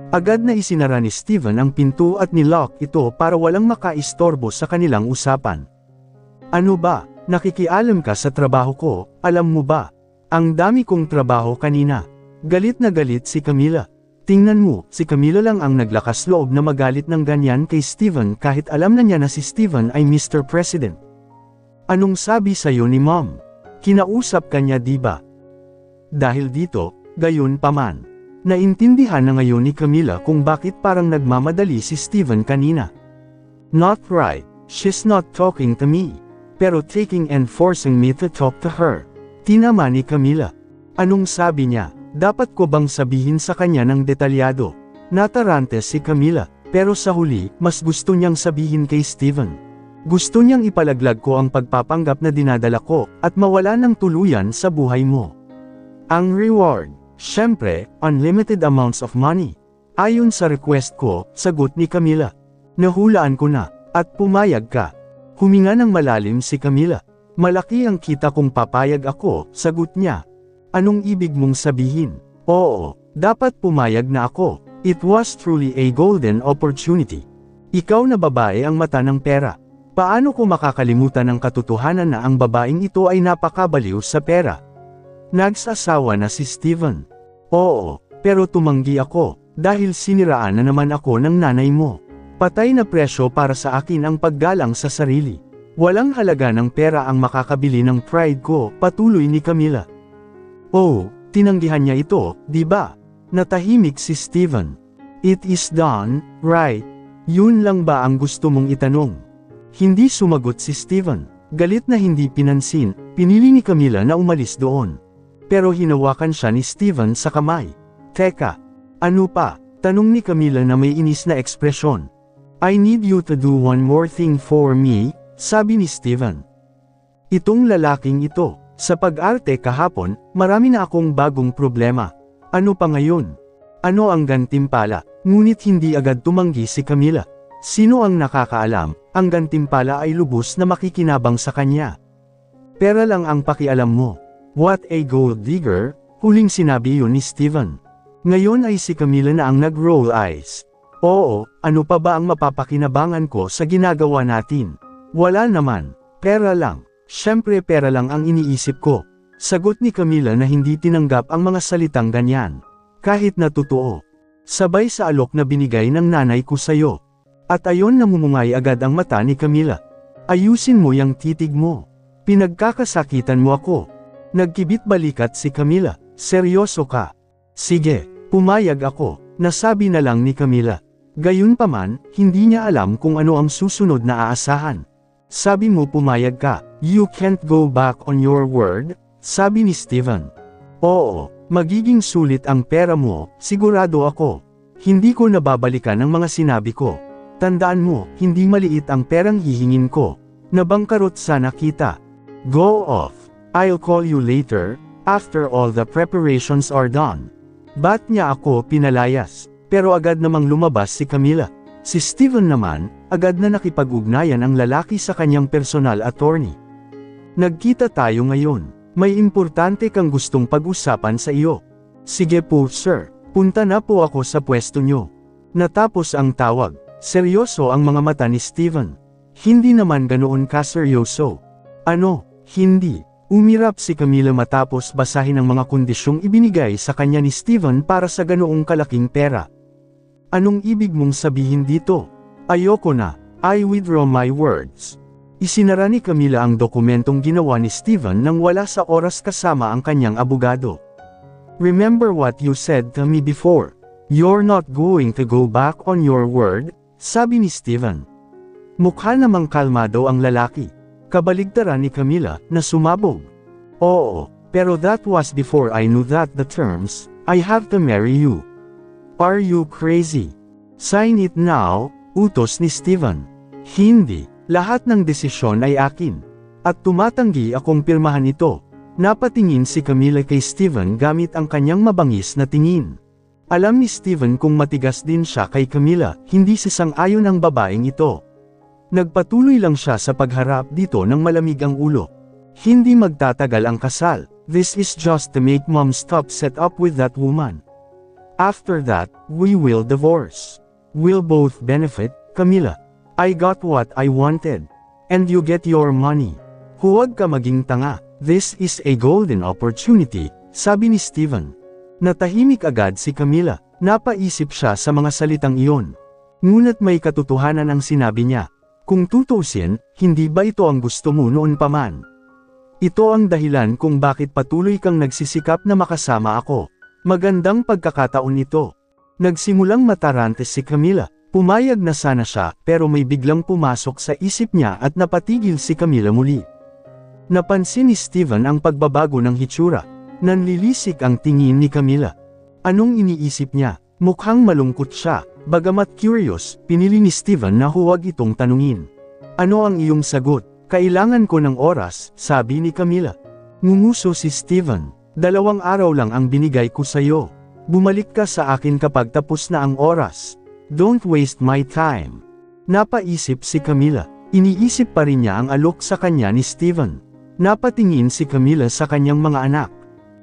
Agad na isinara ni Steven ang pinto at nilock ito para walang makaistorbo sa kanilang usapan. Ano ba, nakikialam ka sa trabaho ko, alam mo ba? Ang dami kong trabaho kanina. Galit na galit si Camila. Tingnan mo, si Camila lang ang naglakas loob na magalit ng ganyan kay Steven kahit alam na niya na si Steven ay Mr. President. Anong sabi sa'yo ni Mom? Kinausap ka niya diba? Dahil dito, gayon pa man. Naintindihan na ngayon ni Camila kung bakit parang nagmamadali si Steven kanina. Not right, she's not talking to me. Pero taking and forcing me to talk to her. Tinama ni Camila. Anong sabi niya? Dapat ko bang sabihin sa kanya ng detalyado? Natarante si Camila, pero sa huli, mas gusto niyang sabihin kay Steven. Gusto niyang ipalaglag ko ang pagpapanggap na dinadala ko, at mawala ng tuluyan sa buhay mo. Ang reward, syempre, unlimited amounts of money. Ayon sa request ko, sagot ni Camila. Nahulaan ko na, at pumayag ka. Huminga ng malalim si Camila. Malaki ang kita kung papayag ako, sagot niya. Anong ibig mong sabihin? Oo, dapat pumayag na ako. It was truly a golden opportunity. Ikaw na babae ang mata ng pera. Paano ko makakalimutan ang katotohanan na ang babaeng ito ay napakabaliw sa pera? Nagsasawa na si Steven. Oo, pero tumanggi ako, dahil siniraan na naman ako ng nanay mo. Patay na presyo para sa akin ang paggalang sa sarili. Walang halaga ng pera ang makakabili ng pride ko, patuloy ni Camila. Oh, tinanggihan niya ito, di ba? Natahimik si Steven. It is done, right? Yun lang ba ang gusto mong itanong? Hindi sumagot si Steven. Galit na hindi pinansin, pinili ni Camila na umalis doon. Pero hinawakan siya ni Steven sa kamay. Teka, ano pa? Tanong ni Camila na may inis na ekspresyon. I need you to do one more thing for me, sabi ni Steven. Itong lalaking ito, sa pag-arte kahapon, marami na akong bagong problema. Ano pa ngayon? Ano ang gantimpala? Ngunit hindi agad tumanggi si Camila. Sino ang nakakaalam, ang gantimpala ay lubos na makikinabang sa kanya. Pera lang ang pakialam mo. What a gold digger, huling sinabi yun ni Steven. Ngayon ay si Camila na ang nag-roll eyes. Oo, ano pa ba ang mapapakinabangan ko sa ginagawa natin? Wala naman, pera lang. Siyempre pera lang ang iniisip ko. Sagot ni Camila na hindi tinanggap ang mga salitang ganyan. Kahit na totoo. Sabay sa alok na binigay ng nanay ko sayo. At ayon namumungay agad ang mata ni Camila. Ayusin mo yang titig mo. Pinagkakasakitan mo ako. Nagkibit balikat si Camila. Seryoso ka? Sige, pumayag ako, nasabi na lang ni Camila. Gayunpaman, hindi niya alam kung ano ang susunod na aasahan. Sabi mo pumayag ka, you can't go back on your word, sabi ni Steven. Oo, magiging sulit ang pera mo, sigurado ako. Hindi ko nababalikan ang mga sinabi ko. Tandaan mo, hindi maliit ang perang hihingin ko. Nabangkarot sana kita. Go off. I'll call you later, after all the preparations are done. Ba't niya ako pinalayas? Pero agad namang lumabas si Camila. Si Steven naman, agad na nakipag-ugnayan ang lalaki sa kanyang personal attorney. Nagkita tayo ngayon. May importante kang gustong pag-usapan sa iyo. Sige po sir, punta na po ako sa pwesto nyo. Natapos ang tawag. Seryoso ang mga mata ni Steven. Hindi naman ganoon kaseryoso. Ano, hindi. Umirap si Camila matapos basahin ang mga kondisyong ibinigay sa kanya ni Steven para sa ganoong kalaking pera. Anong ibig mong sabihin dito? Ayoko na, I withdraw my words. Isinara ni Camila ang dokumentong ginawa ni Steven nang wala sa oras kasama ang kanyang abogado. Remember what you said to me before. You're not going to go back on your word, sabi ni Steven. Mukha namang kalmado ang lalaki. Kabaligtaran ni Camila na sumabog. Oo, pero that was before I knew that the terms, I have to marry you. Are you crazy? Sign it now, utos ni Steven. Hindi, lahat ng desisyon ay akin. At tumatanggi akong pirmahan ito. Napatingin si Camila kay Steven gamit ang kanyang mabangis na tingin. Alam ni Steven kung matigas din siya kay Camila, hindi sisang-ayon ang babaeng ito. Nagpatuloy lang siya sa pagharap dito ng malamig ang ulo. Hindi magtatagal ang kasal, this is just to make mom stop set up with that woman. After that, we will divorce. We'll both benefit, Camila. I got what I wanted. And you get your money. Huwag ka maging tanga. This is a golden opportunity, sabi ni Steven. Natahimik agad si Camila. Napaisip siya sa mga salitang iyon. Ngunit may katotohanan ang sinabi niya. Kung tutusin, hindi ba ito ang gusto mo noon pa man? Ito ang dahilan kung bakit patuloy kang nagsisikap na makasama ako. Magandang pagkakataon ito. Nagsimulang matarante si Camila. Pumayag na sana siya, pero may biglang pumasok sa isip niya at napatigil si Camila muli. Napansin ni Steven ang pagbabago ng hitsura. Nanlilisik ang tingin ni Camila. Anong iniisip niya? Mukhang malungkot siya. Bagamat curious, pinili ni Steven na huwag itong tanungin. Ano ang iyong sagot? Kailangan ko ng oras, sabi ni Camila. Ngumuso si Steven. 2 araw lang ang binigay ko sa'yo. Bumalik ka sa akin kapag tapos na ang oras. Don't waste my time. Napaisip si Camila. Iniisip pa rin niya ang alok sa kanya ni Steven. Napatingin si Camila sa kanyang mga anak.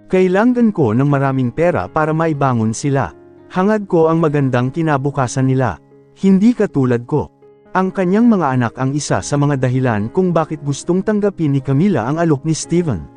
Kailangan ko ng maraming pera para maibangon sila. Hangad ko ang magandang kinabukasan nila. Hindi katulad ko. Ang kanyang mga anak ang isa sa mga dahilan kung bakit gustong tanggapin ni Camila ang alok ni Steven.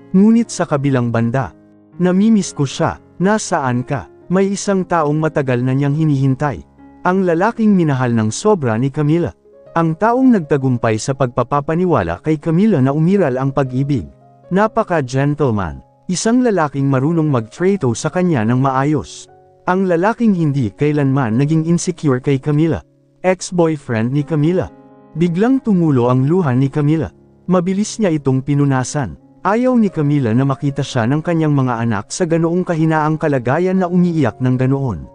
Ngunit sa kabilang banda, namimiss ko siya. Nasaan ka? May isang taong matagal na niyang hinihintay. Ang lalaking minahal ng sobra ni Camila. Ang taong nagtagumpay sa pagpapapaniwala kay Camila na umiral ang pag-ibig. Napaka-gentleman. Isang lalaking marunong magtrato sa kanya ng maayos. Ang lalaking hindi kailanman naging insecure kay Camila. Ex-boyfriend ni Camila. Biglang tumulo ang luha ni Camila. Mabilis niya itong pinunasan. Ayaw ni Camila na makita siya ng kanyang mga anak sa ganoong kahinaang kalagayan na umiiyak ng ganoon.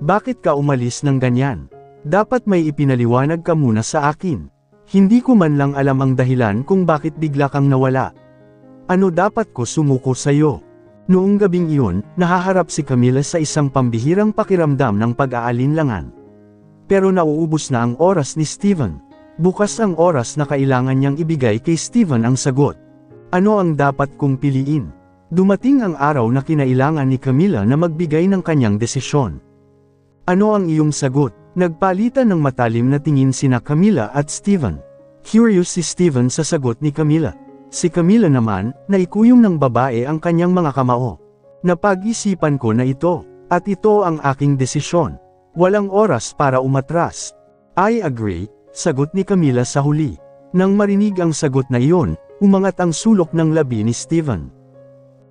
Bakit ka umalis ng ganyan? Dapat may ipinaliwanag ka muna sa akin. Hindi ko man lang alam ang dahilan kung bakit bigla kang nawala. Ano dapat ko sumuko sa'yo? Noong gabing iyon, nahaharap si Camila sa isang pambihirang pakiramdam ng pag-aalinlangan. Pero nauubos na ang oras ni Steven. Bukas ang oras na kailangan niyang ibigay kay Steven ang sagot. Ano ang dapat kong piliin? Dumating ang araw na kinailangan ni Camila na magbigay ng kanyang desisyon. Ano ang iyong sagot? Nagpalitan ng matalim na tingin sina Camila at Steven. Curious si Steven sa sagot ni Camila. Si Camila naman, naikuyong ng babae ang kanyang mga kamao. Napag-isipan ko na ito, at ito ang aking desisyon. Walang oras para umatras. I agree, sagot ni Camila sa huli. Nang marinig ang sagot na iyon, umangat ang sulok ng labi ni Steven.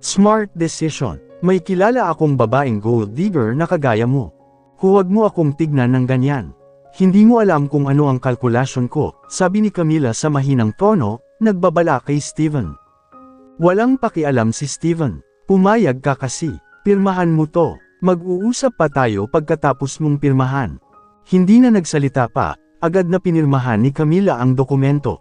Smart decision. May kilala akong babaeng gold digger na kagaya mo. Huwag mo akong tignan ng ganyan. Hindi mo alam kung ano ang kalkulasyon ko, sabi ni Camila sa mahinang tono, nagbabala kay Steven. Walang pakialam si Steven. Pumayag ka kasi. Pirmahan mo to. Mag-uusap pa tayo pagkatapos mong pirmahan. Hindi na nagsalita pa, agad na pinirmahan ni Camila ang dokumento.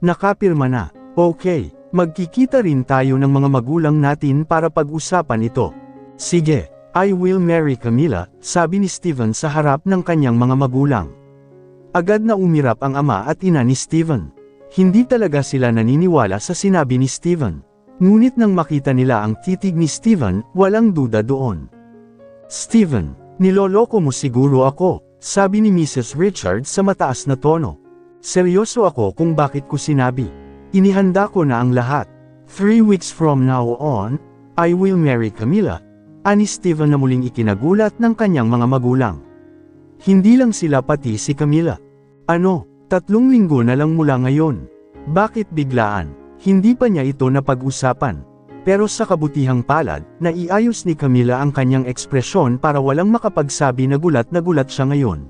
Nakapirma na. Okay, magkikita rin tayo ng mga magulang natin para pag-usapan ito. Sige, I will marry Camila, sabi ni Steven sa harap ng kanyang mga magulang. Agad na umirap ang ama at ina ni Steven. Hindi talaga sila naniniwala sa sinabi ni Steven. Ngunit nang makita nila ang titig ni Steven, walang duda doon. Steven, niloloko mo siguro ako, sabi ni Mrs. Richards sa mataas na tono. Seryoso ako kung bakit ko sinabi. Inihanda ko na ang lahat. 3 weeks from now on, I will marry Camila. Ani Steven na muling ikinagulat ng kanyang mga magulang. Hindi lang sila pati si Camila. Ano? 3 linggo na lang mula ngayon. Bakit biglaan? Hindi pa niya ito napag-usapan. Pero sa kabutihang palad, naiayos ni Camila ang kanyang ekspresyon para walang makapagsabi na gulat siya ngayon.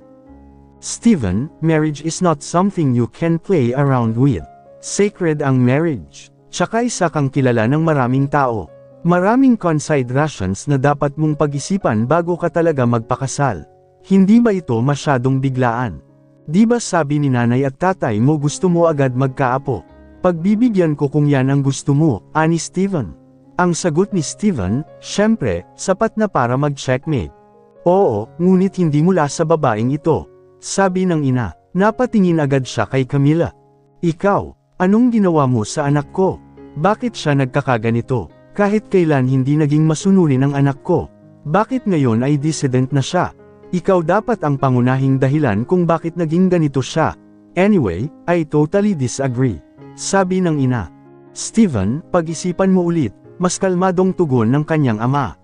Steven, marriage is not something you can play around with. Sacred ang marriage. Tsaka isa kang kilala ng maraming tao. Maraming considerations na dapat mong pag-isipan bago ka talaga magpakasal. Hindi ba ito masyadong biglaan? Di ba sabi ni nanay at tatay mo gusto mo agad magkaapo? Pagbibigyan ko kung yan ang gusto mo, ani Steven. Ang sagot ni Steven, syempre, sapat na para mag-checkmate. Oo, ngunit hindi mula sa babaeng ito. Sabi ng ina, napatingin agad siya kay Camila. Ikaw, anong ginawa mo sa anak ko? Bakit siya nagkakaganito? Kahit kailan hindi naging masunurin ang anak ko. Bakit ngayon ay dissident na siya? Ikaw dapat ang pangunahing dahilan kung bakit naging ganito siya. Anyway, I totally disagree. Sabi ng ina. Steven, pag-isipan mo ulit, mas kalmadong tugon ng kanyang ama.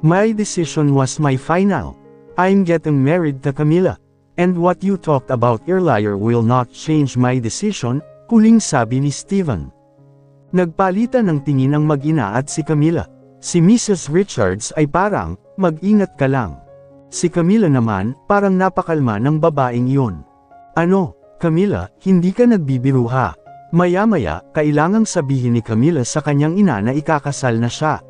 My decision was my final. I'm getting married to Camila. And what you talked about earlier will not change my decision, huling sabi ni Steven. Nagpalitan ng tingin ang mag-ina at si Camila. Si Mrs. Richards ay parang, mag-ingat ka lang. Si Camila naman, parang napakalma ng babaeng iyon. Ano, Camila, hindi ka nagbibiruha. Maya-maya, kailangang sabihin ni Camila sa kanyang ina na ikakasal na siya.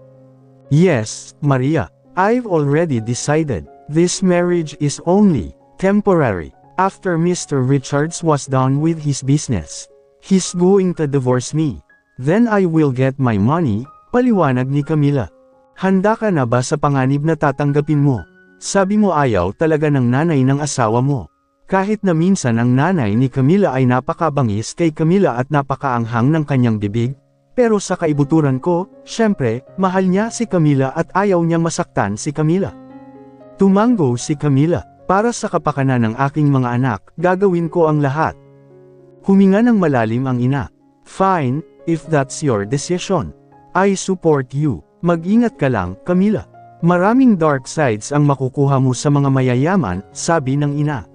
Yes, Maria, I've already decided. This marriage is only temporary. After Mr. Richards was done with his business, he's going to divorce me. Then I will get my money, paliwanag ni Camila. Handa ka na ba sa panganib na tatanggapin mo? Sabi mo ayaw talaga ng nanay ng asawa mo. Kahit na minsan ang nanay ni Camila ay napakabangis kay Camila at napakaanghang ng kanyang bibig, pero sa kaibuturan ko, syempre, mahal niya si Camila at ayaw niyang masaktan si Camila. Tumango si Camila. Para sa kapakanan ng aking mga anak, gagawin ko ang lahat. Huminga ng malalim ang ina. Fine, if that's your decision. I support you. Mag-ingat ka lang, Camila. Maraming dark sides ang makukuha mo sa mga mayayaman, sabi ng ina.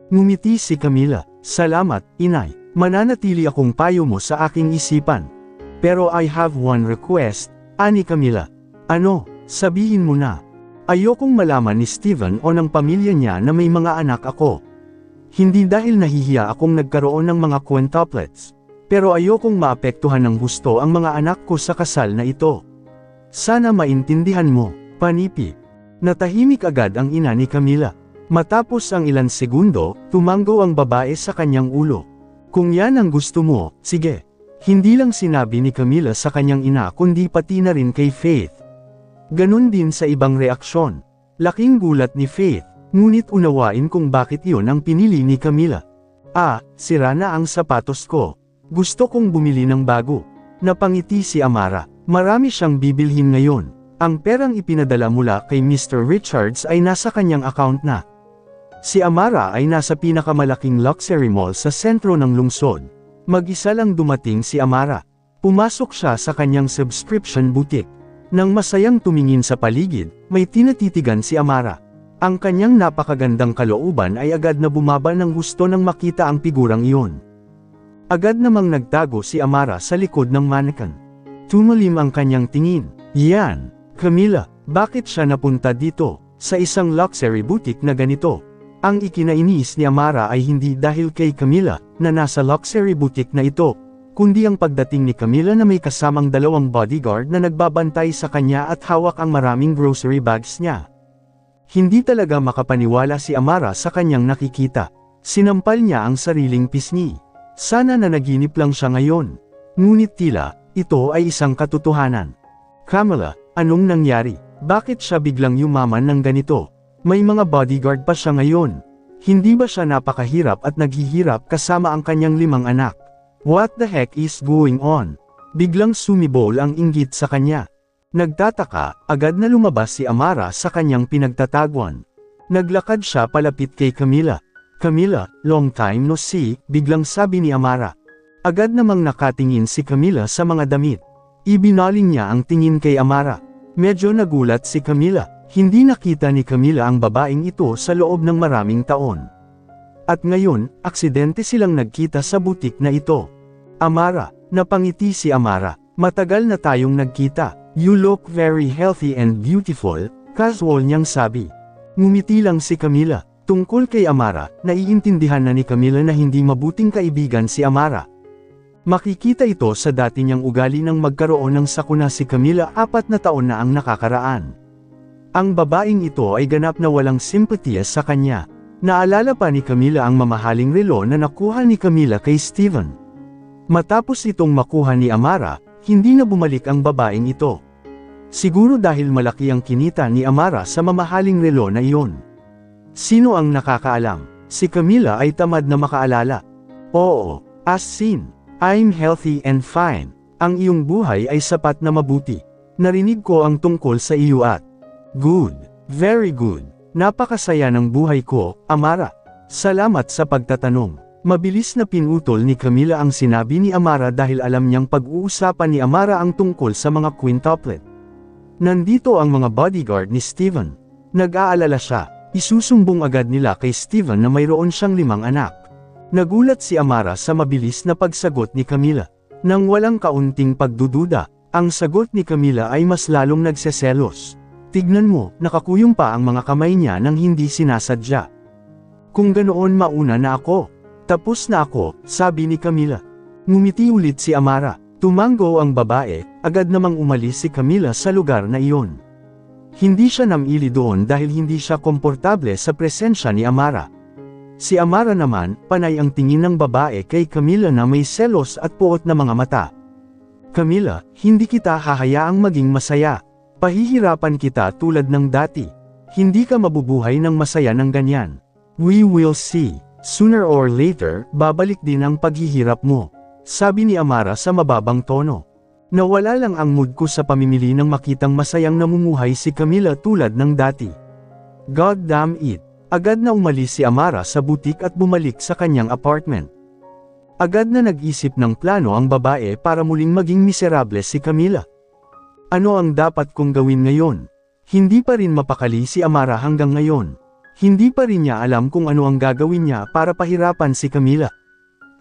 Ngumiti si Camila. Salamat, inay. Mananatili akong payo mo sa aking isipan. Pero I have one request, ani Camila. Ano, sabihin mo na. Ayokong malaman ni Steven o ng pamilya niya na may mga anak ako. Hindi dahil nahihiya akong nagkaroon ng mga quintuplets. Pero ayokong maapektuhan ng gusto ang mga anak ko sa kasal na ito. Sana maintindihan mo, panipi. Natahimik agad ang ina ni Camila. Matapos ang ilang segundo, tumango ang babae sa kanyang ulo. Kung yan ang gusto mo, sige. Hindi lang sinabi ni Camila sa kanyang ina kundi pati na rin kay Faith. Ganon din sa ibang reaksyon. Laking gulat ni Faith, ngunit unawain kung bakit iyon ang pinili ni Camila. Sira na ang sapatos ko. Gusto kong bumili ng bago. Napangiti si Amara. Marami siyang bibilhin ngayon. Ang perang ipinadala mula kay Mr. Richards ay nasa kanyang account na. Si Amara ay nasa pinakamalaking luxury mall sa sentro ng lungsod. Mag-isa lang dumating si Amara. Pumasok siya sa kanyang subscription boutique. Nang masayang tumingin sa paligid, may tinatitigan si Amara. Ang kanyang napakagandang kalooban ay agad na bumaba ng gusto nang makita ang figurang iyon. Agad namang nagtago si Amara sa likod ng mannequin. Tumalim ang kanyang tingin. Yan, Camila, bakit siya napunta dito, sa isang luxury boutique na ganito? Ang ikinainis ni Amara ay hindi dahil kay Camila, na nasa luxury boutique na ito, kundi ang pagdating ni Camila na may kasamang 2 bodyguard na nagbabantay sa kanya at hawak ang maraming grocery bags niya. Hindi talaga makapaniwala si Amara sa kanyang nakikita. Sinampal niya ang sariling pisngi. Sana na naginip lang siya ngayon. Ngunit tila, ito ay isang katotohanan. Camila, anong nangyari? Bakit siya biglang yumaman ng ganito? May mga bodyguard pa siya ngayon. Hindi ba siya napakahirap at naghihirap kasama ang kanyang 5 anak? What the heck is going on? Biglang sumibol ang inggit sa kanya. Nagtataka, agad na lumabas si Amara sa kanyang pinagtatagwan. Naglakad siya palapit kay Camila. Camila, long time no see, biglang sabi ni Amara. Agad namang nakatingin si Camila sa mga damit. Ibinaling niya ang tingin kay Amara. Medyo nagulat si Camila. Hindi nakita ni Camila ang babaeng ito sa loob ng maraming taon. At ngayon, aksidente silang nagkita sa butik na ito. Amara, napangiti si Amara. Matagal na tayong nagkita. You look very healthy and beautiful, casual niyang sabi. Ngumiti lang si Camila. Tungkol kay Amara, naiintindihan na ni Camila na hindi mabuting kaibigan si Amara. Makikita ito sa dati niyang ugali nang magkaroon ng sakuna si Camila 4 na taon na ang nakakaraan. Ang babaeng ito ay ganap na walang simpatiya sa kanya. Naalala pa ni Camila ang mamahaling relo na nakuha ni Camila kay Steven. Matapos itong makuha ni Amara, hindi na bumalik ang babaeng ito. Siguro dahil malaki ang kinita ni Amara sa mamahaling relo na iyon. Sino ang nakakaalam? Si Camila ay tamad na makaalala. Oo, as seen, I'm healthy and fine. Ang iyong buhay ay sapat na mabuti. Narinig ko ang tungkol sa iyo at Good. Very good. Napakasaya ng buhay ko, Amara. Salamat sa pagtatanong. Mabilis na pinutol ni Camila ang sinabi ni Amara dahil alam niyang pag-uusapan ni Amara ang tungkol sa mga quintuplet. Nandito ang mga bodyguard ni Steven. Nag-aalala siya. Isusumbong agad nila kay Steven na mayroon siyang 5 anak. Nagulat si Amara sa mabilis na pagsagot ni Camila. Nang walang kaunting pagdududa, ang sagot ni Camila ay mas lalong nagseselos. Tignan mo, nakakuyong pa ang mga kamay niya nang hindi sinasadya. Kung ganoon mauna na ako. Tapos na ako, sabi ni Camila. Ngumiti ulit si Amara. Tumango ang babae, agad namang umalis si Camila sa lugar na iyon. Hindi siya namili doon dahil hindi siya komportable sa presensya ni Amara. Si Amara naman, panay ang tingin ng babae kay Camila na may selos at puot na mga mata. Camila, hindi kita hahayaang maging masaya. Pahihirapan kita tulad ng dati. Hindi ka mabubuhay ng masaya ng ganyan. We will see. Sooner or later, babalik din ang paghihirap mo. Sabi ni Amara sa mababang tono. Nawala lang ang mood ko sa pamimili ng makitang masayang namumuhay si Camila tulad ng dati. God damn it. Agad na umalis si Amara sa butik at bumalik sa kanyang apartment. Agad na nag-isip ng plano ang babae para muling maging miserable si Camila. Ano ang dapat kong gawin ngayon? Hindi pa rin mapakali si Amara hanggang ngayon. Hindi pa rin niya alam kung ano ang gagawin niya para pahirapan si Camila.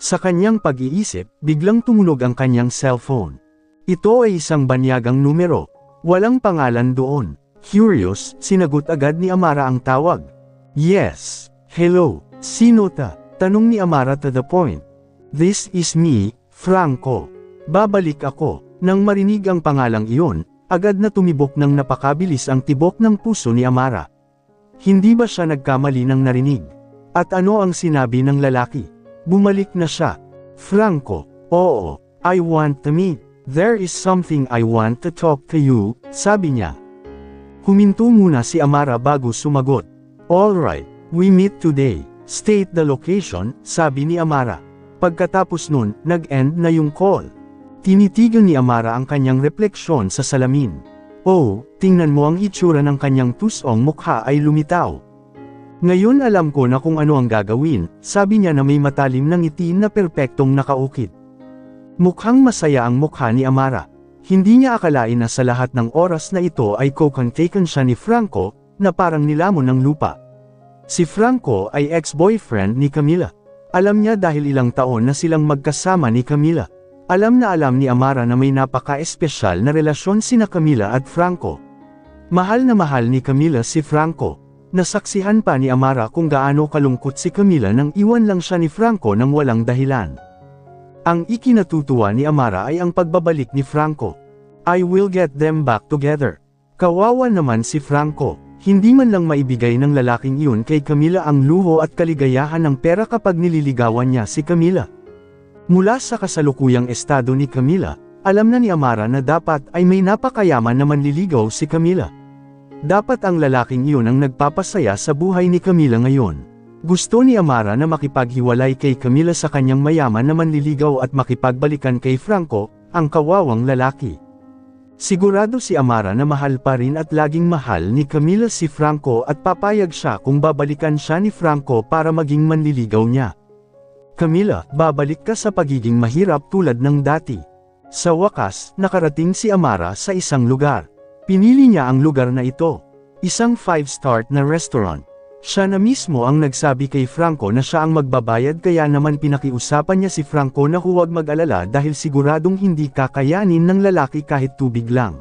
Sa kanyang pag-iisip, biglang tumunog ang kanyang cellphone. Ito ay isang banyagang numero. Walang pangalan doon. Curious, sinagot agad ni Amara ang tawag. Yes. Hello. Sino ta? Tanong ni Amara to the point. This is me, Franco. Babalik ako. Nang marinig ang pangalang iyon, agad na tumibok ng napakabilis ang tibok ng puso ni Amara. Hindi ba siya nagkamali ng narinig? At ano ang sinabi ng lalaki? Bumalik na siya. Franco, oo, I want to meet. There is something I want to talk to you, sabi niya. Huminto muna si Amara bago sumagot. Alright, we meet today. State the location, sabi ni Amara. Pagkatapos nun, nag-end na yung call. Tinitigan ni Amara ang kanyang refleksyon sa salamin. Oh, tingnan mo ang itsura ng kanyang tusong mukha ay lumitaw. Ngayon alam ko na kung ano ang gagawin, sabi niya na may matalim na ngiti na perpektong nakaukit. Mukhang masaya ang mukha ni Amara. Hindi niya akalain na sa lahat ng oras na ito ay kokontaken siya ni Franco, na parang nilamon ng lupa. Si Franco ay ex-boyfriend ni Camila. Alam niya dahil ilang taon na silang magkasama ni Camila. Alam na alam ni Amara na may napaka-espesyal na relasyon sina Camila at Franco. Mahal na mahal ni Camila si Franco. Nasaksihan pa ni Amara kung gaano kalungkot si Camila nang iwan lang siya ni Franco nang walang dahilan. Ang ikinatutuwa ni Amara ay ang pagbabalik ni Franco. I will get them back together. Kawawa naman si Franco. Hindi man lang maibigay ng lalaking iyon kay Camila ang luho at kaligayahan ng pera kapag nililigawan niya si Camila. Mula sa kasalukuyang estado ni Camila, alam na ni Amara na dapat ay may napakayaman na manliligaw si Camila. Dapat ang lalaking iyon ang nagpapasaya sa buhay ni Camila ngayon. Gusto ni Amara na makipaghiwalay kay Camila sa kanyang mayaman na manliligaw at makipagbalikan kay Franco, ang kawawang lalaki. Sigurado si Amara na mahal pa rin at laging mahal ni Camila si Franco at papayag siya kung babalikan siya ni Franco para maging manliligaw niya. Camila, babalik ka sa pagiging mahirap tulad ng dati. Sa wakas, nakarating si Amara sa isang lugar. Pinili niya ang lugar na ito. Isang 5-star na restaurant. Siya na mismo ang nagsabi kay Franco na siya ang magbabayad kaya naman pinakiusapan niya si Franco na huwag mag-alala dahil siguradong hindi kakayanin ng lalaki kahit tubig lang.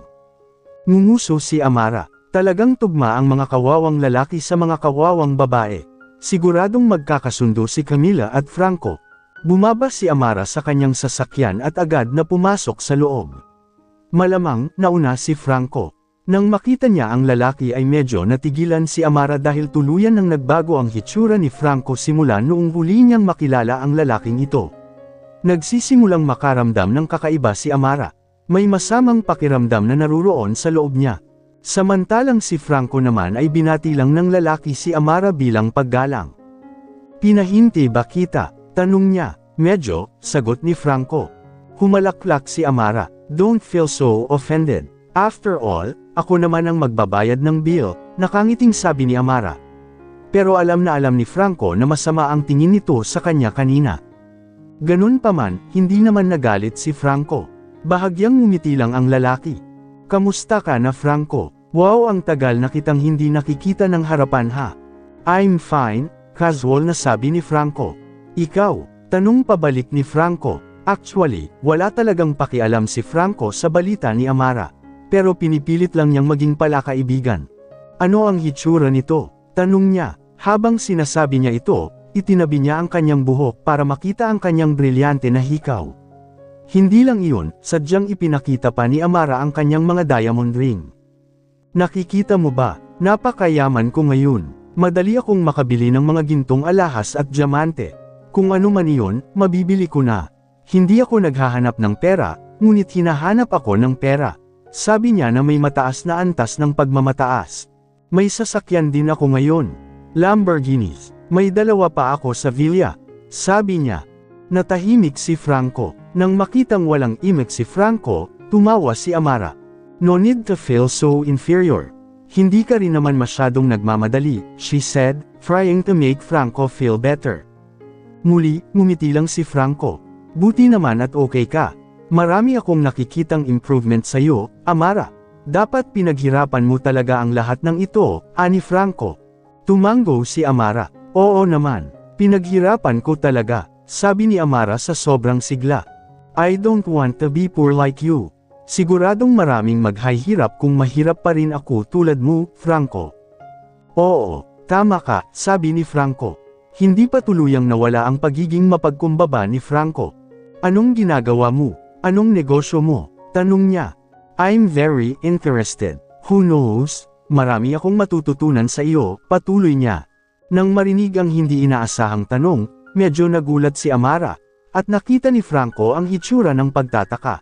Ngunguso si Amara. Talagang tugma ang mga kawawang lalaki sa mga kawawang babae. Siguradong magkakasundo si Camila at Franco. Bumaba si Amara sa kanyang sasakyan at agad na pumasok sa loob. Malamang, nauna si Franco. Nang makita niya ang lalaki ay medyo natigilan si Amara dahil tuluyan nang nagbago ang hitsura ni Franco simula noong huli niyang makilala ang lalaking ito. Nagsisimulang makaramdam ng kakaiba si Amara. May masamang pakiramdam na naruroon sa loob niya. Samantalang si Franco naman ay binati lang ng lalaki si Amara bilang paggalang. Pinahinti ba kita? Tanong niya. Medyo, sagot ni Franco. Humalaklak si Amara. Don't feel so offended. After all, ako naman ang magbabayad ng bill, nakangiting sabi ni Amara. Pero alam na alam ni Franco na masama ang tingin nito sa kanya kanina. Ganun pa man, hindi naman nagalit si Franco. Bahagyang ngumiti lang ang lalaki. Kamusta ka na Franco? Wow, ang tagal na kitang hindi nakikita ng harapan ha. I'm fine, casual na sabi ni Franco. Ikaw? Tanong pabalik ni Franco. Actually, wala talagang pakialam si Franco sa balita ni Amara. Pero pinipilit lang niyang maging palakaibigan. Ano ang hitsura nito? Tanong niya. Habang sinasabi niya ito, itinabi niya ang kanyang buhok para makita ang kanyang brilyante na hikaw. Hindi lang iyon, sadyang ipinakita pa ni Amara ang kanyang mga diamond ring. Nakikita mo ba? Napakayaman ko ngayon. Madali akong makabili ng mga gintong alahas at diamante. Kung ano man iyon, mabibili ko na. Hindi ako naghahanap ng pera, ngunit hinahanap ako ng pera. Sabi niya na may mataas na antas ng pagmamataas. May sasakyan din ako ngayon. Lamborghinis. May dalawa pa ako sa villa. Sabi niya. Natahimik si Franco. Nang makitang walang imik si Franco, tumawa si Amara. No need to feel so inferior. Hindi ka rin naman masyadong nagmamadali, she said, trying to make Franco feel better. Muli, ngumiti lang si Franco. Buti naman at okay ka. Marami akong nakikitang improvement sa'yo, Amara. Dapat pinaghirapan mo talaga ang lahat ng ito, ani Franco. Tumango si Amara. Oo naman. Pinaghirapan ko talaga, sabi ni Amara sa sobrang sigla. I don't want to be poor like you. Siguradong maraming maghihirap kung mahirap pa rin ako tulad mo, Franco. Oo, tama ka, sabi ni Franco. Hindi pa tuluyang nawala ang pagiging mapagkumbaba ni Franco. Anong ginagawa mo? Anong negosyo mo? Tanong niya. I'm very interested. Who knows? Marami akong matututunan sa iyo, patuloy niya. Nang marinig ang hindi inaasahang tanong, medyo nagulat si Amara, at nakita ni Franco ang hitsura ng pagtataka.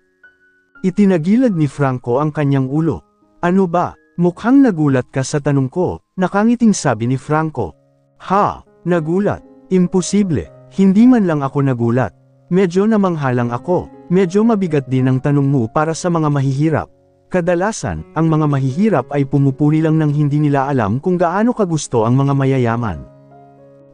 Itinagilid ni Franco ang kanyang ulo. Ano ba? Mukhang nagulat ka sa tanong ko, nakangiting sabi ni Franco. Ha? Nagulat? Imposible. Hindi man lang ako nagulat. Medyo namanghalang ako. Medyo mabigat din ang tanong mo para sa mga mahihirap. Kadalasan, ang mga mahihirap ay pumupuri lang ng hindi nila alam kung gaano kagusto ang mga mayayaman.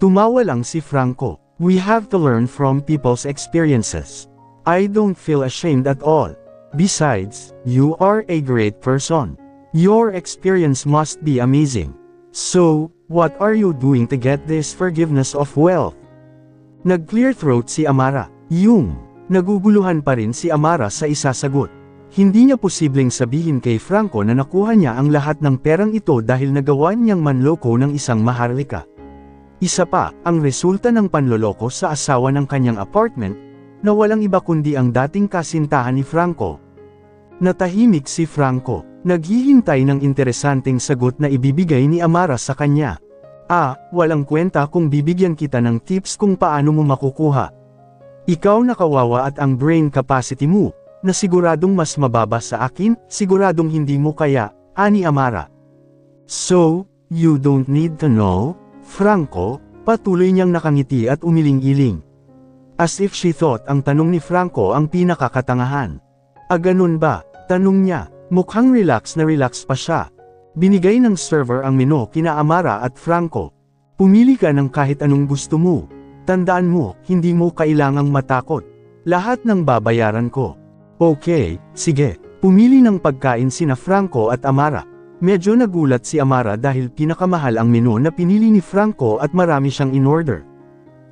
Tumawa lang si Franco. We have to learn from people's experiences. I don't feel ashamed at all. Besides, you are a great person. Your experience must be amazing. So, what are you doing to get this forgiveness of wealth? Nag-clear throat si Amara. Naguguluhan pa rin si Amara sa isasagot. Hindi niya posibleng sabihin kay Franco na nakuha niya ang lahat ng perang ito dahil nagawa niyang manloko ng isang maharlika. Isa pa, ang resulta ng panloloko sa asawa ng kanyang apartment, na walang iba kundi ang dating kasintahan ni Franco. Natahimik si Franco, naghihintay ng interesanteng sagot na ibibigay ni Amara sa kanya. Walang kwenta kung bibigyan kita ng tips kung paano mo makukuha. Ikaw na kawawa at ang brain capacity mo, na siguradong mas mababa sa akin, siguradong hindi mo kaya, ani Amara. So, you don't need to know, Franco, patuloy niyang nakangiti at umiling-iling. As if she thought ang tanong ni Franco ang pinakakatangahan. Ganun ba? Tanong niya, mukhang relax na relax pa siya. Binigay ng server ang menu kina Amara at Franco. Pumili ka ng kahit anong gusto mo. Tandaan mo, hindi mo kailangang matakot. Lahat ng babayaran ko. Okay, sige. Pumili ng pagkain sina Franco at Amara. Medyo nagulat si Amara dahil pinakamahal ang menu na pinili ni Franco at marami siyang in-order.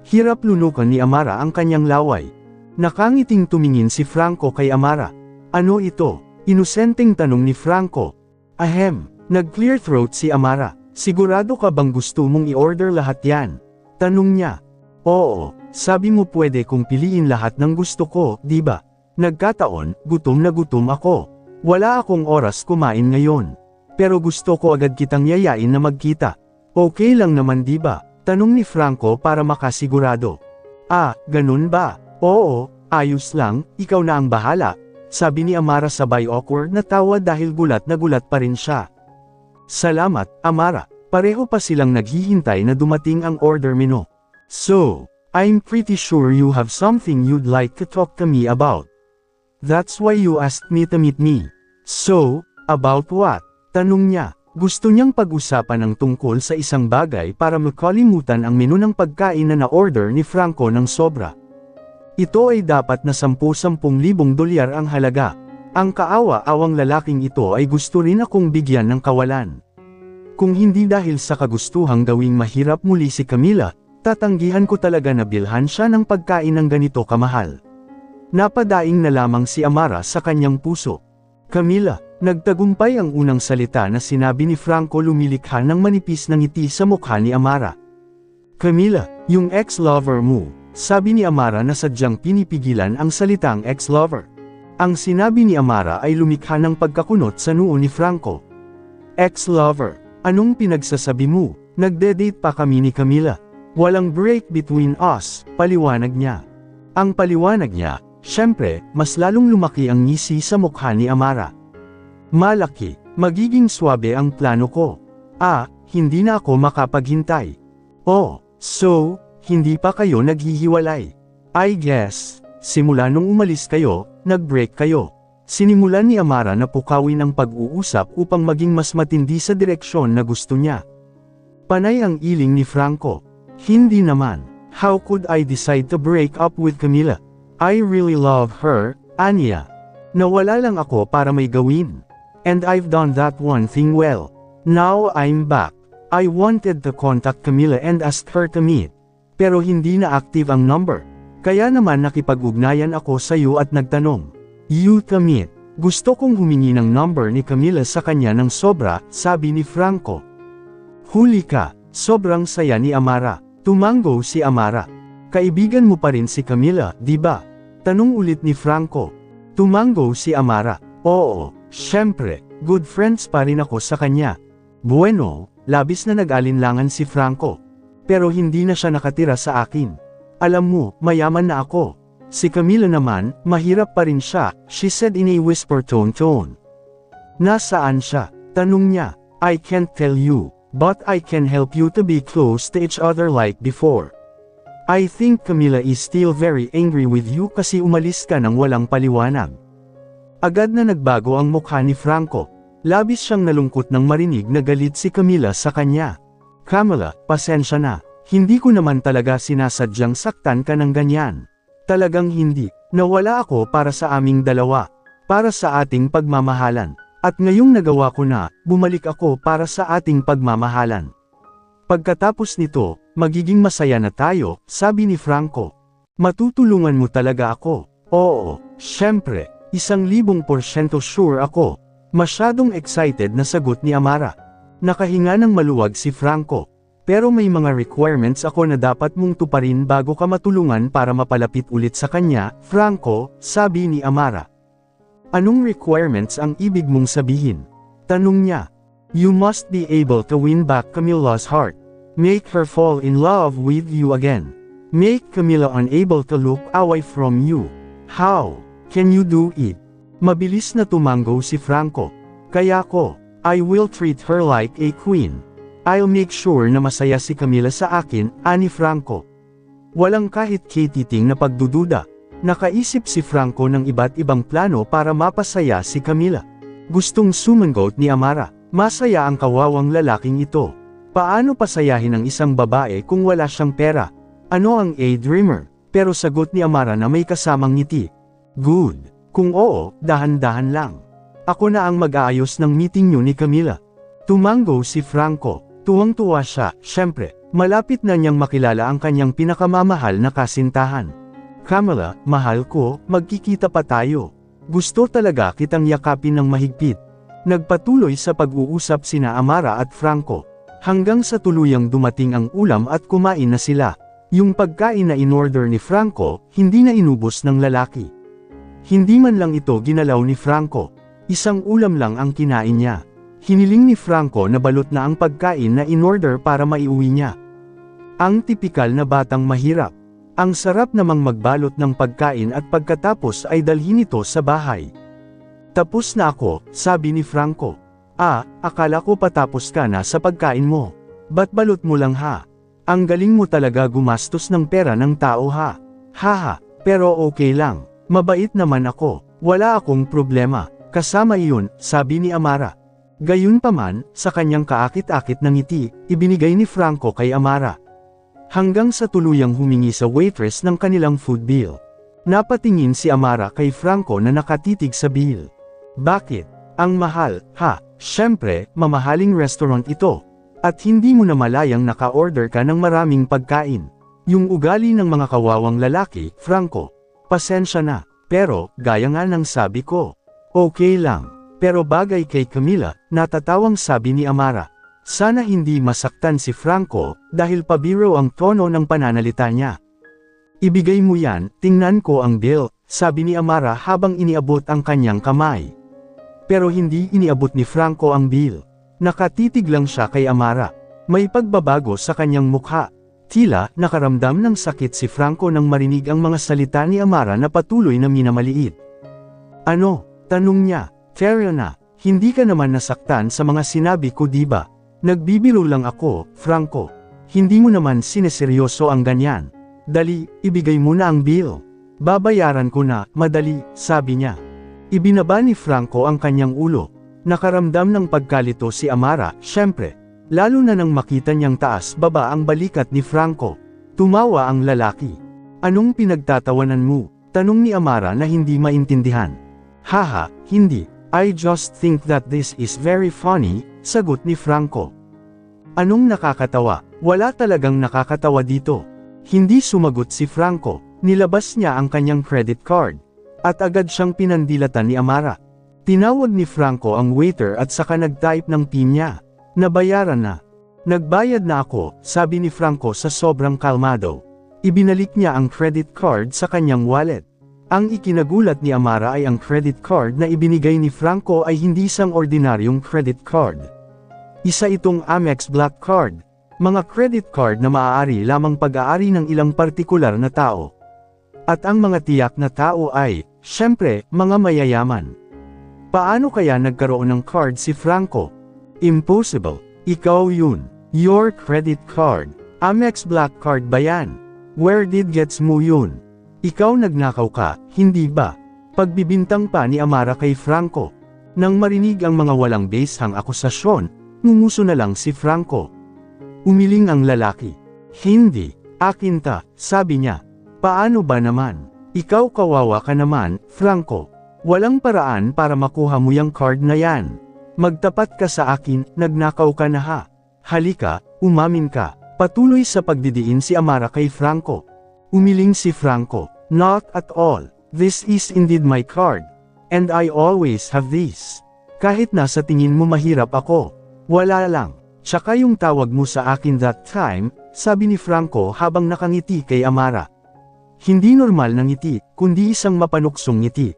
Hirap lunukan ni Amara ang kanyang laway. Nakangiting tumingin si Franco kay Amara. Ano ito? Inosenteng tanong ni Franco. Ahem, nag-clear throat si Amara. Sigurado ka bang gusto mong i-order lahat yan? Tanong niya. Oo, sabi mo pwede kong piliin lahat ng gusto ko, di ba? Nagkataon, gutom na gutom ako. Wala akong oras kumain ngayon. Pero gusto ko agad kitang yayain na magkita. Okay lang naman di ba? Tanong ni Franco para makasigurado. Ganun ba? Oo, ayos lang, ikaw na ang bahala. Sabi ni Amara sabay awkward na tawa dahil gulat na gulat pa rin siya. Salamat, Amara. Pareho pa silang naghihintay na dumating ang order menu. So, I'm pretty sure you have something you'd like to talk to me about. That's why you asked me to meet me. So, about what? Tanong niya. Gusto niyang pag-usapan ang tungkol sa isang bagay para makalimutan ang menu ng pagkain na na-order ni Franco ng sobra. Ito ay dapat na 10,000 dolyar ang halaga. Ang kaawa-awang lalaking ito ay gusto rin akong bigyan ng kawalan. Kung hindi dahil sa kagustuhang gawing mahirap muli si Camila, tatanggihan ko talaga na bilhan siya ng pagkain ng ganito kamahal. Napadaing na lamang si Amara sa kanyang puso. Camila, nagtagumpay ang unang salita na sinabi ni Franco, lumilikha ng manipis na ngiti sa mukha ni Amara. Camila, yung ex-lover mo, sabi ni Amara na sadyang pinipigilan ang salitang ex-lover. Ang sinabi ni Amara ay lumikha ng pagkakunot sa noo ni Franco. Ex-lover, anong pinagsasabi mo? Nagde-date pa kami ni Camila. Walang break between us, paliwanag niya. Ang paliwanag niya, syempre, mas lalong lumaki ang ngisi sa mukha ni Amara. Malaki, magiging swabe ang plano ko. Hindi na ako makapaghintay. Oh, so, hindi pa kayo naghihiwalay. I guess, simula nung umalis kayo, nag-break kayo. Sinimulan ni Amara na pukawin ang pag-uusap upang maging mas matindi sa direksyon na gusto niya. Panay ang iling ni Franco. Hindi naman. How could I decide to break up with Camila? I really love her, Anya. Nawala lang ako para may gawin. And I've done that one thing well. Now I'm back. I wanted to contact Camila and ask her to meet. Pero hindi na active ang number. Kaya naman nakipag-ugnayan ako sa iyo at nagtanong. You to meet. Gusto kong humingi ng number ni Camila sa kanya ng sobra, sabi ni Franco. Huli ka, sobrang saya ni Amara. Tumango si Amara. Kaibigan mo pa rin si Camila, di ba? Tanong ulit ni Franco. Tumango si Amara. Oo, syempre, good friends pa rin ako sa kanya. Bueno, labis na nag-alinlangan si Franco. Pero hindi na siya nakatira sa akin. Alam mo, mayaman na ako. Si Camila naman, mahirap pa rin siya, she said in a whisper tone. Nasaan siya? Tanong niya. I can't tell you, but I can help you to be close to each other like before. I think Camila is still very angry with you kasi umalis ka nang walang paliwanag. Agad na nagbago ang mukha ni Franco. Labis siyang nalungkot nang marinig na galit si Camila sa kanya. Camila, pasensya na. Hindi ko naman talaga sinasadyang saktan ka ng ganyan. Talagang hindi. Nawala ako para sa aming dalawa. Para sa ating pagmamahalan. At ngayong nagawa ko na, bumalik ako para sa ating pagmamahalan. Pagkatapos nito, magiging masaya na tayo, sabi ni Franco. Matutulungan mo talaga ako. Oo, syempre. 1,000% sure ako. Masyadong excited na sagot ni Amara. Nakahinga ng maluwag si Franco. Pero may mga requirements ako na dapat mong tuparin bago ka matulungan para mapalapit ulit sa kanya, Franco, sabi ni Amara. Anong requirements ang ibig mong sabihin? Tanong niya. You must be able to win back Camila's heart. Make her fall in love with you again. Make Camila unable to look away from you. How? Can you do it? Mabilis na tumango si Franco. Kaya ko, I will treat her like a queen. I'll make sure na masaya si Camila sa akin, ani Franco. Walang kahit katiting na pagdududa. Nakaisip si Franco ng iba't ibang plano para mapasaya si Camila. Gustong sumangot ni Amara. Masaya ang kawawang lalaking ito. Paano pasayahin ang isang babae kung wala siyang pera? Ano ang a-dreamer? Pero sagot ni Amara na may kasamang ngiti. Good. Kung oo, dahan-dahan lang. Ako na ang mag-aayos ng meeting niyo ni Camila. Tumango si Franco. Tuwang-tuwa siya, syempre. Malapit na niyang makilala ang kanyang pinakamamahal na kasintahan. Camila, mahal ko, magkikita pa tayo. Gusto talaga kitang yakapin ng mahigpit. Nagpatuloy sa pag-uusap sina Amara at Franco. Hanggang sa tuluyang dumating ang ulam at kumain na sila. Yung pagkain na in-order ni Franco, hindi na inubos ng lalaki. Hindi man lang ito ginalaw ni Franco. Isang ulam lang ang kinain niya. Hiniling ni Franco na balot na ang pagkain na in-order para maiuwi niya. Ang tipikal na batang mahirap. Ang sarap namang magbalot ng pagkain at pagkatapos ay dalhin ito sa bahay. Tapos na ako, sabi ni Franco. Akala ko patapos ka na sa pagkain mo. Ba't balot mo lang ha? Ang galing mo talaga gumastos ng pera ng tao ha. Haha, pero okay lang. Mabait naman ako. Wala akong problema. Kasama iyon, sabi ni Amara. Gayunpaman, sa kanyang kaakit-akit na ngiti, ibinigay ni Franco kay Amara. Hanggang sa tuluyang humingi sa waitress ng kanilang food bill. Napatingin si Amara kay Franco na nakatitig sa bill. Bakit? Ang mahal, ha? Siyempre, mamahaling restaurant ito. At hindi mo na malayang naka-order ka ng maraming pagkain. Yung ugali ng mga kawawang lalaki, Franco. Pasensya na, pero, gaya nga ng sabi ko. Okay lang. Pero bagay kay Camila, natatawang sabi ni Amara. Sana hindi masaktan si Franco, dahil pabiro ang tono ng pananalita niya. Ibigay mo yan, tingnan ko ang bill, sabi ni Amara habang iniabot ang kanyang kamay. Pero hindi iniabot ni Franco ang bill. Nakatitig lang siya kay Amara. May pagbabago sa kanyang mukha. Tila, nakaramdam ng sakit si Franco nang marinig ang mga salita ni Amara na patuloy na minamaliit. Ano? Tanong niya. Fair na, hindi ka naman nasaktan sa mga sinabi ko diba? Nagbibiro lang ako, Franco. Hindi mo naman sineseryoso ang ganyan. Dali, ibigay mo na ang bill. Babayaran ko na, madali, sabi niya. Ibinaba ni Franco ang kanyang ulo. Nakaramdam ng pagkalito si Amara, syempre. Lalo na nang makita niyang taas-baba ang balikat ni Franco. Tumawa ang lalaki. Anong pinagtatawanan mo? Tanong ni Amara na hindi maintindihan. Haha, hindi. I just think that this is very funny, sagot ni Franco. Anong nakakatawa? Wala talagang nakakatawa dito. Hindi sumagot si Franco, nilabas niya ang kanyang credit card. At agad siyang pinandilatan ni Amara. Tinawag ni Franco ang waiter at saka nag-type ng PIN niya. Nabayaran na. Nagbayad na ako, sabi ni Franco sa sobrang kalmado. Ibinalik niya ang credit card sa kanyang wallet. Ang ikinagulat ni Amara ay ang credit card na ibinigay ni Franco ay hindi isang ordinaryong credit card. Isa itong Amex Black Card, mga credit card na maaari lamang pag-aari ng ilang partikular na tao. At ang mga tiyak na tao ay, syempre, mga mayayaman. Paano kaya nagkaroon ng card si Franco? Impossible. Ikaw yun. Your credit card. Amex Black Card ba yan? Where did gets mo yun? Ikaw nagnakaw ka, hindi ba? Pagbibintang pa ni Amara kay Franco. Nang marinig ang mga walang basehang akusasyon, ngunguso na lang si Franco. Umiling ang lalaki. Hindi, akin ta, sabi niya. Paano ba naman? Ikaw kawawa ka naman, Franco. Walang paraan para makuha mo yung card na yan. Magtapat ka sa akin, nagnakaw ka na ha. Halika, umamin ka. Patuloy sa pagdidiin si Amara kay Franco. Umiling si Franco, not at all. This is indeed my card. And I always have this. Kahit na sa tingin mo mahirap ako. Wala lang. Tsaka yung tawag mo sa akin that time, sabi ni Franco habang nakangiti kay Amara. Hindi normal na ngiti, kundi isang mapanuksong ngiti.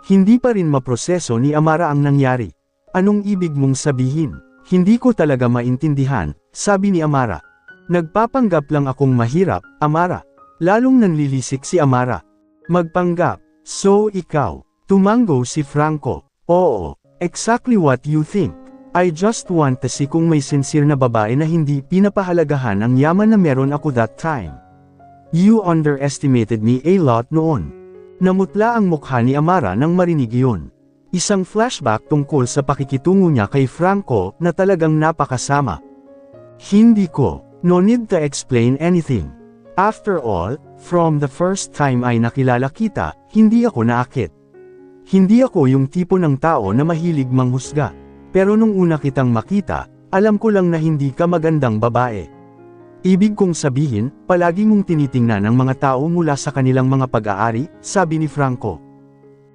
Hindi pa rin maproseso ni Amara ang nangyari. Anong ibig mong sabihin? Hindi ko talaga maintindihan, sabi ni Amara. Nagpapanggap lang akong mahirap, Amara. Lalong nanlilisik si Amara. Magpanggap. So ikaw. Tumango si Franco. Oo, exactly what you think. I just want to see kung may sincere na babae na hindi pinapahalagahan ang yaman na meron ako that time. You underestimated me a lot noon. Namutla ang mukha ni Amara nang marinig iyon. Isang flashback tungkol sa pakikitungo niya kay Franco na talagang napakasama. Hindi ko. No need to explain anything. After all, from the first time ay nakilala kita, hindi ako naakit. Hindi ako yung tipo ng tao na mahilig manghusga. Pero nung una kitang makita, alam ko lang na hindi ka magandang babae. Ibig kong sabihin, palagi mong tinitingnan ang mga tao mula sa kanilang mga pag-aari, sabi ni Franco.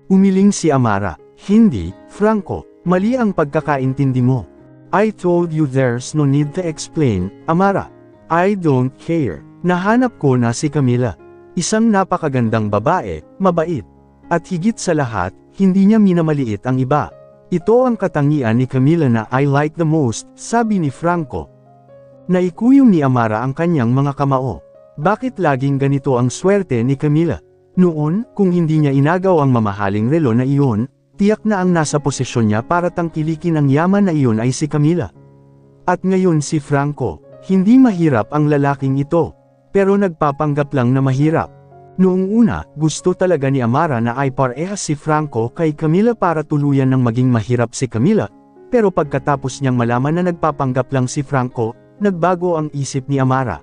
Umiling si Amara. Hindi, Franco, mali ang pagkakaintindi mo. I told you there's no need to explain, Amara. I don't care. Nahanap ko na si Camila. Isang napakagandang babae, mabait. At higit sa lahat, hindi niya minamaliit ang iba. Ito ang katangian ni Camila na I like the most, sabi ni Franco. Naikuyom ni Amara ang kanyang mga kamao. Bakit laging ganito ang swerte ni Camila? Noon, kung hindi niya inagaw ang mamahaling relo na iyon, tiyak na ang nasa posisyon niya para tangkilikin ang yaman na iyon ay si Camila. At ngayon si Franco, hindi mahirap ang lalaking ito. Pero nagpapanggap lang na mahirap. Noong una, gusto talaga ni Amara na ay parehas si Franco kay Camila para tuluyan ng maging mahirap si Camila, Pero pagkatapos niyang malaman na nagpapanggap lang si Franco, nagbago ang isip ni Amara.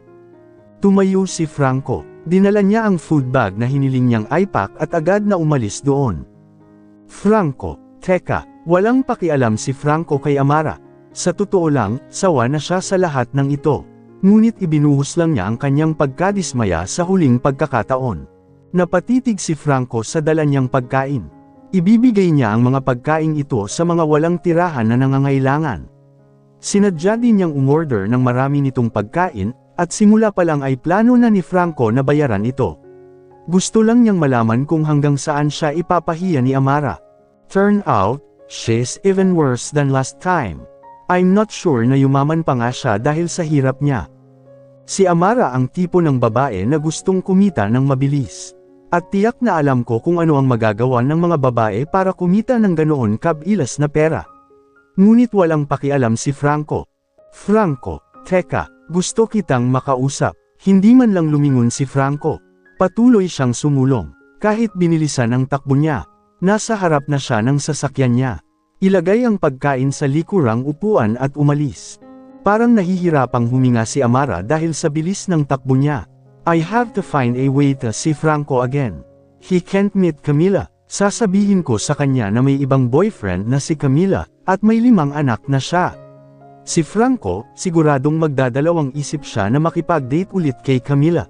Tumayo si Franco. Dinala niya ang food bag na hiniling niyang ipack at agad na umalis doon. Franco, teka, walang pakialam si Franco kay Amara. Sa totoo lang, sawa na siya sa lahat ng ito. Ngunit ibinuhos lang niya ang kanyang pagkadismaya sa huling pagkakataon. Napatitig si Franco sa dala niyang pagkain. Ibibigay niya ang mga pagkain ito sa mga walang tirahan na nangangailangan. Sinadya din niyang umorder ng marami nitong pagkain, at simula pa lang ay plano na ni Franco na bayaran ito. Gusto lang niyang malaman kung hanggang saan siya ipapahiya ni Amara. Turn out, she's even worse than last time. I'm not sure na yumaman pa nga siya dahil sa hirap niya. Si Amara ang tipo ng babae na gustong kumita ng mabilis. At tiyak na alam ko kung ano ang magagawa ng mga babae para kumita ng ganoon kabilas na pera. Ngunit walang pakialam si Franco. Franco, teka, gusto kitang makausap. Hindi man lang lumingon si Franco. Patuloy siyang sumulong. Kahit binilisan ang takbo niya, nasa harap na siya ng sasakyan niya. Ilagay ang pagkain sa likurang upuan at umalis. Parang nahihirapang huminga si Amara dahil sa bilis ng takbo niya. I have to find a way to see Franco again. He can't meet Camila. Sasabihin ko sa kanya na may ibang boyfriend na si Camila, at may 5 anak na siya. Si Franco, siguradong magdadalawang isip siya na makipag-date ulit kay Camila.